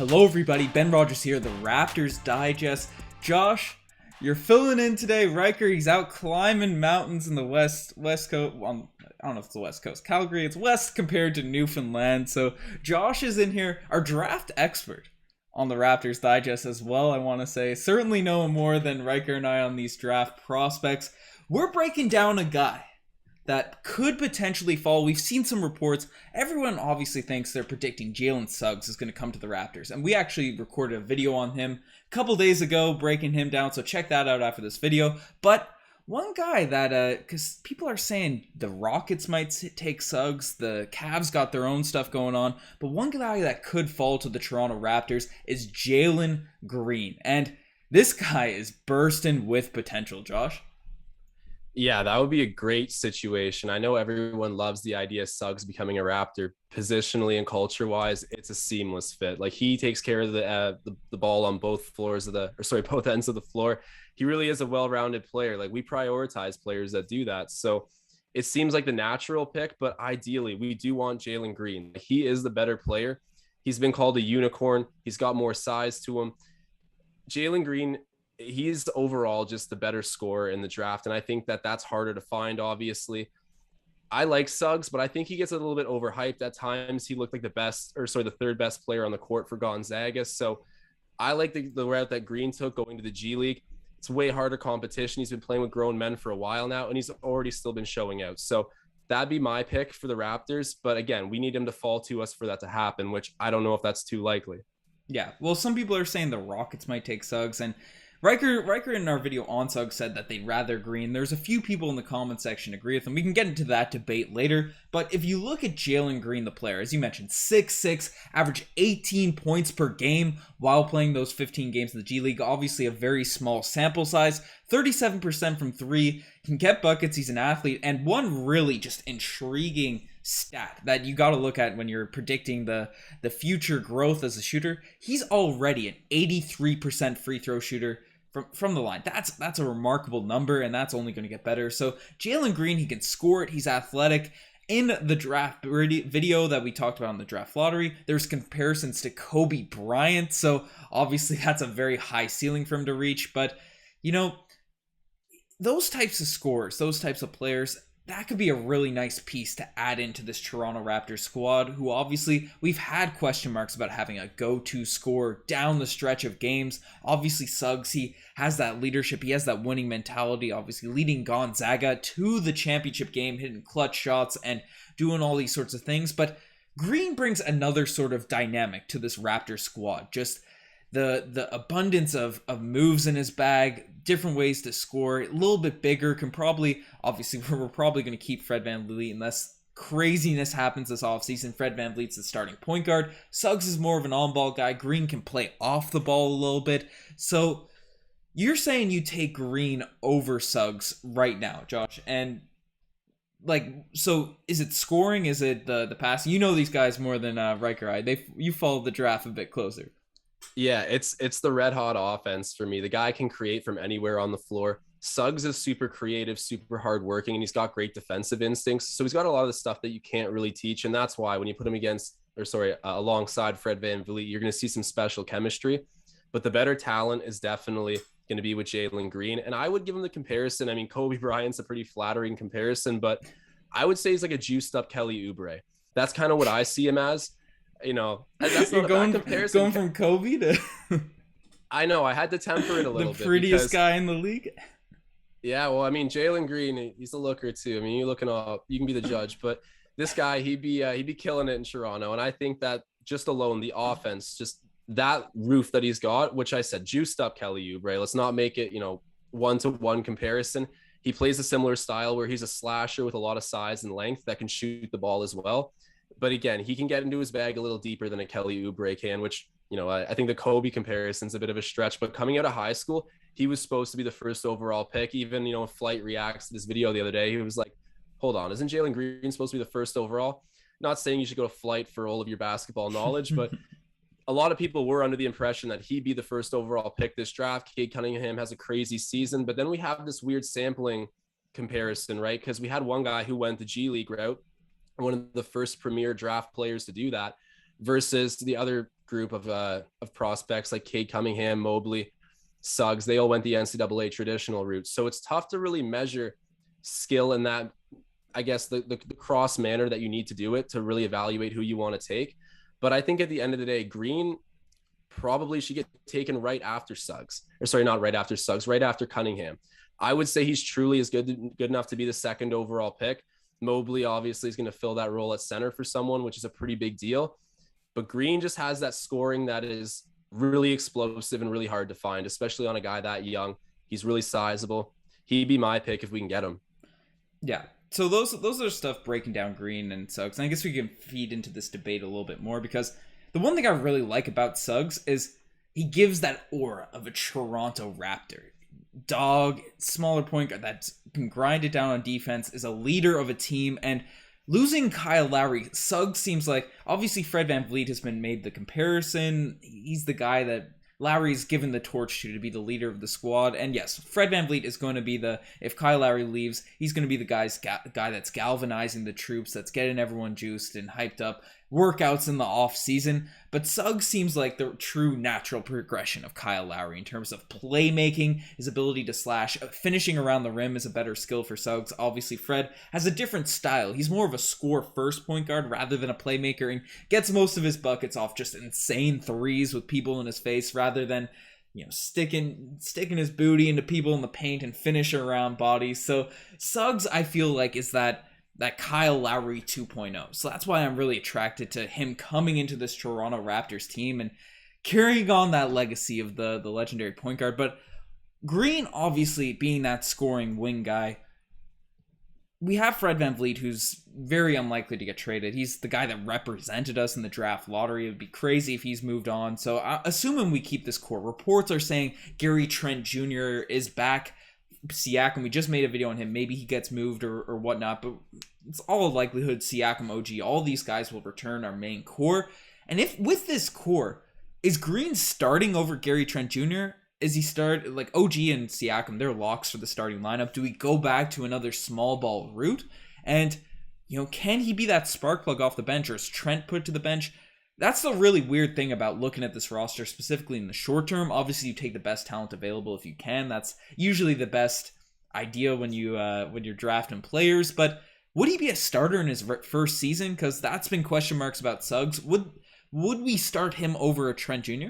Hello everybody, Ben Rogers here, the Raptors Digest. Josh, you're filling in today. Riker, he's out climbing mountains in the west coast. Well, I don't know if it's the west coast. Calgary, it's west compared to Newfoundland. So Josh is in here, our draft expert on the Raptors Digest as well, I want to say. Certainly know more than Riker and I on these draft prospects. We're breaking down a guy that could potentially fall. We've seen some reports. Everyone obviously thinks they're predicting Jalen Suggs is going to come to the Raptors. And we actually recorded a video on him a couple days ago, breaking him down. So check that out after this video. But one guy that, because people are saying the Rockets might take Suggs, the Cavs got their own stuff going on. But one guy that could fall to the Toronto Raptors is Jalen Green. And this guy is bursting with potential, Josh. Yeah, that would be a great situation. I know everyone loves the idea of Suggs becoming a Raptor. Positionally and culture-wise, it's a seamless fit. Like, he takes care of the ball on both both ends of the floor. He really is a well-rounded player. Like, we prioritize players that do that. So it seems like the natural pick, but ideally, we do want Jalen Green. He is the better player. He's been called a unicorn. He's got more size to him. Jalen Green, he's overall just the better scorer in the draft. And I think that that's harder to find, obviously. I like Suggs, but I think he gets a little bit overhyped at times. He looked like the third best player on the court for Gonzaga. So I like the route that Green took, going to the G League. It's way harder competition. He's been playing with grown men for a while now, and he's already still been showing out. So that'd be my pick for the Raptors. But again, we need him to fall to us for that to happen, which I don't know if that's too likely. Yeah, well, some people are saying the Rockets might take Suggs, and Riker in our video on Suggs said that they'd rather Green. There's a few people in the comment section agree with him. We can get into that debate later. But if you look at Jalen Green, the player, as you mentioned, 6'6", average 18 points per game while playing those 15 games in the G League. Obviously a very small sample size. 37% from three. Can get buckets. He's an athlete. And one really just intriguing stat that you got to look at when you're predicting the future growth as a shooter. He's already an 83% free throw shooter from the line. That's a remarkable number, and that's only going to get better. So Jalen Green, he can score it. He's athletic. In the draft video that we talked about in the draft lottery, there's comparisons to Kobe Bryant. So obviously that's a very high ceiling for him to reach. But, you know, those types of scorers, those types of players, that could be a really nice piece to add into this Toronto Raptors squad, who obviously we've had question marks about having a go-to scorer down the stretch of games. Obviously Suggs, he has that leadership, he has that winning mentality, obviously leading Gonzaga to the championship game, hitting clutch shots and doing all these sorts of things. But Green brings another sort of dynamic to this Raptors squad. Just the abundance of moves in his bag, different ways to score, a little bit bigger, can probably, obviously, we're probably going to keep Fred VanVleet unless craziness happens this offseason. Fred VanVleet's the starting point guard. Suggs is more of an on-ball guy. Green can play off the ball a little bit. So you're saying you take Green over Suggs right now, Josh, and so is it scoring? Is it the passing? You know these guys more than Riker. You followed the draft a bit closer. Yeah, it's the red hot offense for me. The guy can create from anywhere on the floor. Suggs is super creative, super hardworking, and he's got great defensive instincts. So he's got a lot of the stuff that you can't really teach. And that's why when you put him alongside Fred VanVleet, you're going to see some special chemistry. But the better talent is definitely going to be with Jalen Green. And I would give him the comparison. I mean, Kobe Bryant's a pretty flattering comparison, but I would say he's like a juiced up Kelly Oubre. That's kind of what I see him as. You know, that's not a bad comparison. Going from Kobe to I know, I had to temper it a little bit. The prettiest guy in the league. Yeah, well, I mean, Jalen Green, he's a looker too. I mean, you can be the judge, but this guy, he'd be killing it in Toronto. And I think that just alone, the offense, just that roof that he's got, which I said, juiced up Kelly Oubre. Let's not make it, one-to-one comparison. He plays a similar style where he's a slasher with a lot of size and length that can shoot the ball as well. But again, he can get into his bag a little deeper than a Kelly Oubre can, which, I think the Kobe comparison's a bit of a stretch. But coming out of high school, he was supposed to be the first overall pick. Even, Flight reacts to this video the other day. He was like, hold on, isn't Jalen Green supposed to be the first overall? Not saying you should go to Flight for all of your basketball knowledge, but a lot of people were under the impression that he'd be the first overall pick this draft. Cade Cunningham has a crazy season. But then we have this weird sampling comparison, right? Because we had one guy who went the G League route, one of the first premier draft players to do that. versus the other group of prospects like Cade Cunningham, Mobley, Suggs. They all went the NCAA traditional route. So it's tough to really measure skill in that, I guess, the cross manner that you need to do it to really evaluate who you want to take. But I think at the end of the day, Green probably should get taken right after Suggs. Or sorry, not right after Suggs, right after Cunningham. I would say he's truly as good enough to be the second overall pick. Mobley obviously is going to fill that role at center for someone, which is a pretty big deal. But Green just has that scoring that is really explosive and really hard to find, especially on a guy that young. He's really sizable. He'd be my pick if we can get him. Yeah. So those are stuff breaking down Green and Suggs. And I guess we can feed into this debate a little bit more, because the one thing I really like about Suggs is he gives that aura of a Toronto Raptor. Dog, smaller point guard that can grind it down on defense, is a leader of a team. And losing Kyle Lowry, Suggs seems like, obviously Fred VanVleet has been made the comparison. He's the guy that Lowry's given the torch to be the leader of the squad. And yes, Fred VanVleet is going to be if Kyle Lowry leaves, he's going to be the guy that's galvanizing the troops, that's getting everyone juiced and hyped up, workouts in the off season. But Suggs seems like the true natural progression of Kyle Lowry in terms of playmaking, his ability to slash. Finishing around the rim is a better skill for Suggs. Obviously, Fred has a different style. He's more of a score first point guard rather than a playmaker, and gets most of his buckets off just insane threes with people in his face rather than, sticking his booty into people in the paint and finishing around bodies. So Suggs, I feel like, is that Kyle Lowry 2.0. So that's why I'm really attracted to him coming into this Toronto Raptors team and carrying on that legacy of the legendary point guard. But Green, obviously, being that scoring wing guy, we have Fred VanVleet, who's very unlikely to get traded. He's the guy that represented us in the draft lottery. It would be crazy if he's moved on. So assuming we keep this core, reports are saying Gary Trent Jr. is back. Siakam, we just made a video on him. Maybe he gets moved or whatnot, but it's all likelihood Siakam, OG, all these guys will return our main core. And if with this core, is Green starting over Gary Trent Jr.? Is he like OG and Siakam, they're locks for the starting lineup? Do we go back to another small ball route? And, can he be that spark plug off the bench, or is Trent put to the bench? That's the really weird thing about looking at this roster, specifically in the short term. Obviously, you take the best talent available if you can. That's usually the best idea when you're drafting players. But would he be a starter in his first season? Because that's been question marks about Suggs. Would we start him over a Trent Jr.?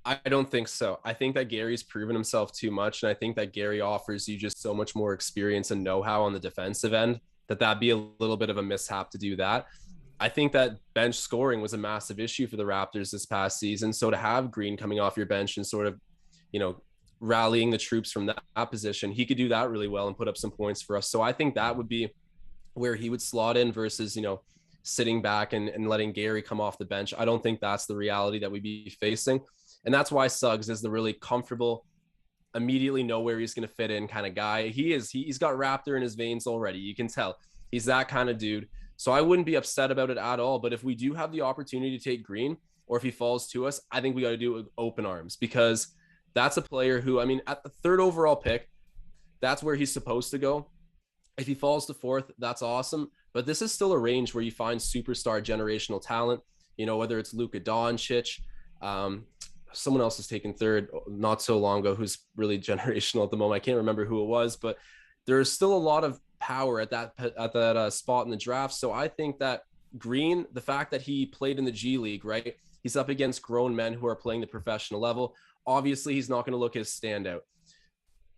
I don't think so. I think that Gary's proven himself too much, and I think that Gary offers you just so much more experience and know-how on the defensive end that'd be a little bit of a mishap to do that. I think that bench scoring was a massive issue for the Raptors this past season. So to have Green coming off your bench and sort of, rallying the troops from that position, he could do that really well and put up some points for us. So I think that would be where he would slot in versus, sitting back and letting Gary come off the bench. I don't think that's the reality that we'd be facing. And that's why Suggs is the really comfortable, immediately know where he's going to fit in kind of guy. He's got Raptor in his veins already. You can tell he's that kind of dude. So I wouldn't be upset about it at all. But if we do have the opportunity to take Green, or if he falls to us, I think we got to do it with open arms, because that's a player who, at the third overall pick, that's where he's supposed to go. If he falls to fourth, that's awesome. But this is still a range where you find superstar generational talent, whether it's Luka Doncic, someone else is taken third not so long ago who's really generational at the moment. I can't remember who it was, but there's still a lot of power at that spot in the draft. So I think that Green, the fact that he played in the G League, right? He's up against grown men who are playing the professional level. Obviously, he's not going to look his standout.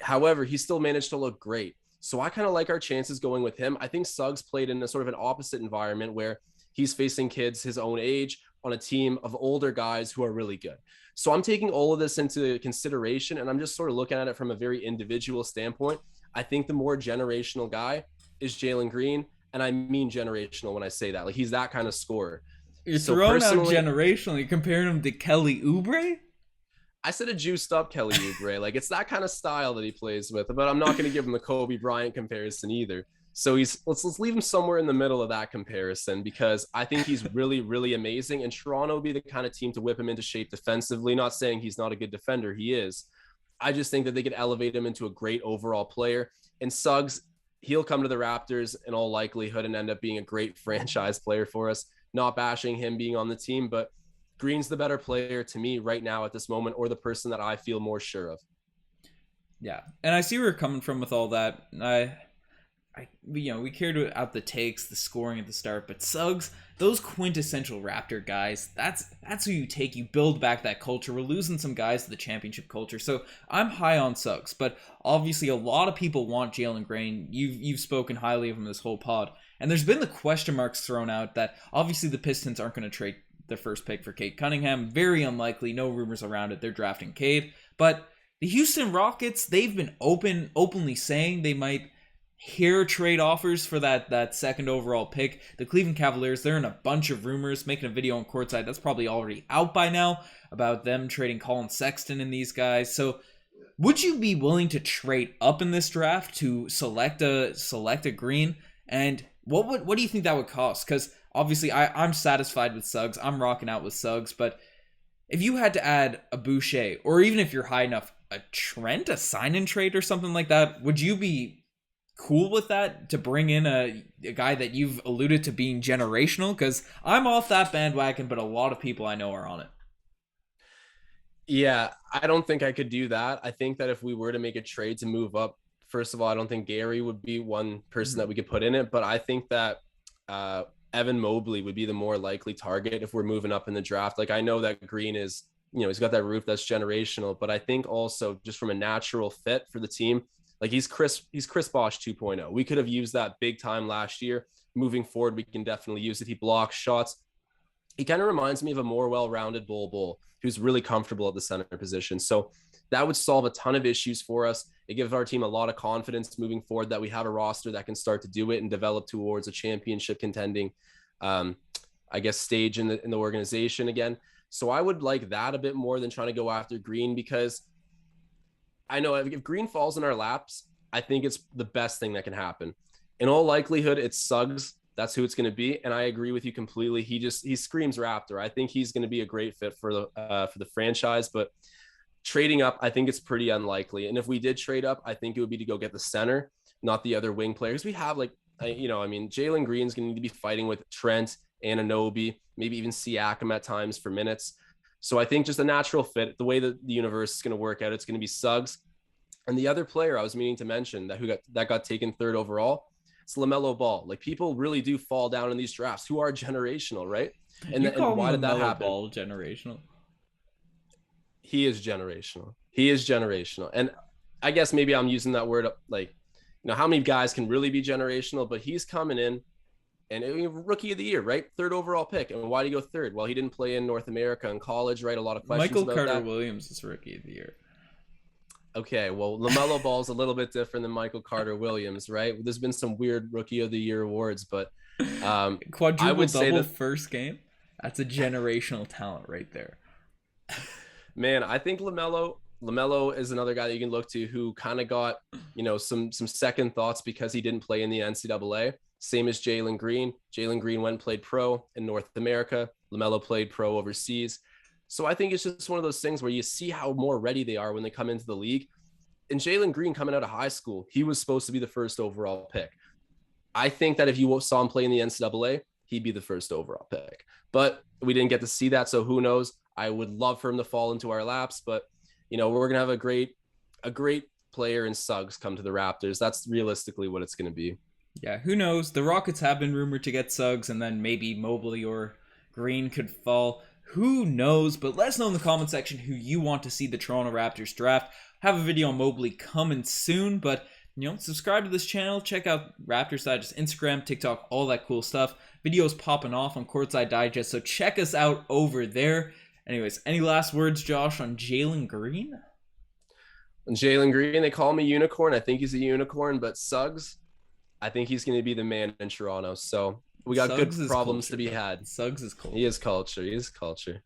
However, he still managed to look great. So I kind of like our chances going with him. I think Suggs played in a sort of an opposite environment where he's facing kids his own age on a team of older guys who are really good. So I'm taking all of this into consideration, and I'm just sort of looking at it from a very individual standpoint. I think the more generational guy is Jalen Green, and I mean generational when I say that. Like, he's that kind of scorer. You're throwing out generational. You're comparing him to Kelly Oubre? I said a juiced up Kelly Oubre. Like, it's that kind of style that he plays with, but I'm not going to give him the Kobe Bryant comparison either. So let's leave him somewhere in the middle of that comparison, because I think he's really, really amazing. And Toronto will be the kind of team to whip him into shape defensively. Not saying he's not a good defender. He is. I just think that they could elevate him into a great overall player. And Suggs, he'll come to the Raptors in all likelihood and end up being a great franchise player for us. Not bashing him being on the team, but Green's the better player to me right now at this moment, or the person that I feel more sure of. Yeah, and I see where you're coming from with all that. We cared out the takes, the scoring at the start, but Suggs, those quintessential Raptor guys, that's who you take. You build back that culture. We're losing some guys to the championship culture, so I'm high on Suggs. But obviously, a lot of people want Jalen Green. You've spoken highly of him this whole pod, and there's been the question marks thrown out that obviously the Pistons aren't going to trade their first pick for Cade Cunningham. Very unlikely. No rumors around it. They're drafting Cade, but the Houston Rockets, they've been openly saying they might hear trade offers for that second overall pick. The Cleveland Cavaliers, they're in a bunch of rumors, making a video on Courtside that's probably already out by now about them trading Colin Sexton and these guys. So would you be willing to trade up in this draft to select a Green? And what do you think that would cost? Because obviously I'm satisfied with Suggs. I'm rocking out with Suggs, but if you had to add a Boucher, or even if you're high enough, a Trent, a sign-in trade or something like that, would you be cool with that to bring in a guy that you've alluded to being generational? Because I'm off that bandwagon, but a lot of people I know are on it. Yeah, I don't think I could do that. I think that if we were to make a trade to move up, first of all, I don't think Gary would be one person that we could put in it, but I think that Evan Mobley would be the more likely target if we're moving up in the draft. Like, I know that Green is, he's got that roof that's generational, but I think also just from a natural fit for the team, like he's Chris Bosh 2.0. We could have used that big time last year. Moving forward, we can definitely use it. He blocks shots. He kind of reminds me of a more well-rounded Bol who's really comfortable at the center position. So that would solve a ton of issues for us. It gives our team a lot of confidence moving forward that we have a roster that can start to do it and develop towards a championship contending, stage in the organization again. So I would like that a bit more than trying to go after Green, because I know if Green falls in our laps, I think it's the best thing that can happen. In all likelihood, it's Suggs. That's who it's going to be. And I agree with you completely. He screams Raptor. I think he's going to be a great fit for the franchise, but trading up, I think it's pretty unlikely. And if we did trade up, I think it would be to go get the center, not the other wing players. We have Jalen Green's going to need to be fighting with Trent, Anunoby, maybe even Siakam at times for minutes. So I think just a natural fit, the way that the universe is going to work out, it's going to be Suggs. And the other player I was meaning to mention that got taken third overall, it's LaMelo Ball. Like, people really do fall down in these drafts who are generational, right? And why did that happen? Ball generational? He is generational. And I guess maybe I'm using that word how many guys can really be generational, but he's coming in and rookie of the year, right? Third overall pick. And why did he go third? Well, he didn't play in North America in college, right? A lot of questions Michael about Carter that. Williams is rookie of the year. Okay, well, LaMelo Ball is a little bit different than Michael Carter Williams, right? There's been some weird rookie of the year awards, but quadruple double first game. That's a generational talent right there. Man, I think LaMelo is another guy that you can look to who kind of got, some second thoughts because he didn't play in the NCAA. Same as Jalen Green. Jalen Green went and played pro in North America. LaMelo played pro overseas. So I think it's just one of those things where you see how more ready they are when they come into the league. And Jalen Green, coming out of high school, he was supposed to be the first overall pick. I think that if you saw him play in the NCAA, he'd be the first overall pick. But we didn't get to see that, so who knows? I would love for him to fall into our laps, but we're going to have a great player in Suggs come to the Raptors. That's realistically what it's going to be. Yeah, who knows? The Rockets have been rumored to get Suggs, and then maybe Mobley or Green could fall. Who knows? But let us know in the comment section who you want to see the Toronto Raptors draft. Have a video on Mobley coming soon, but subscribe to this channel. Check out Raptors Digest, Instagram, TikTok, all that cool stuff. Videos popping off on Courtside Digest, so check us out over there. Anyways, any last words, Josh, on Jalen Green? On Jalen Green, they call me unicorn. I think he's a unicorn, but Suggs, I think he's going to be the man in Toronto. So we got Suggs good problems to be had. Suggs is culture. He is culture.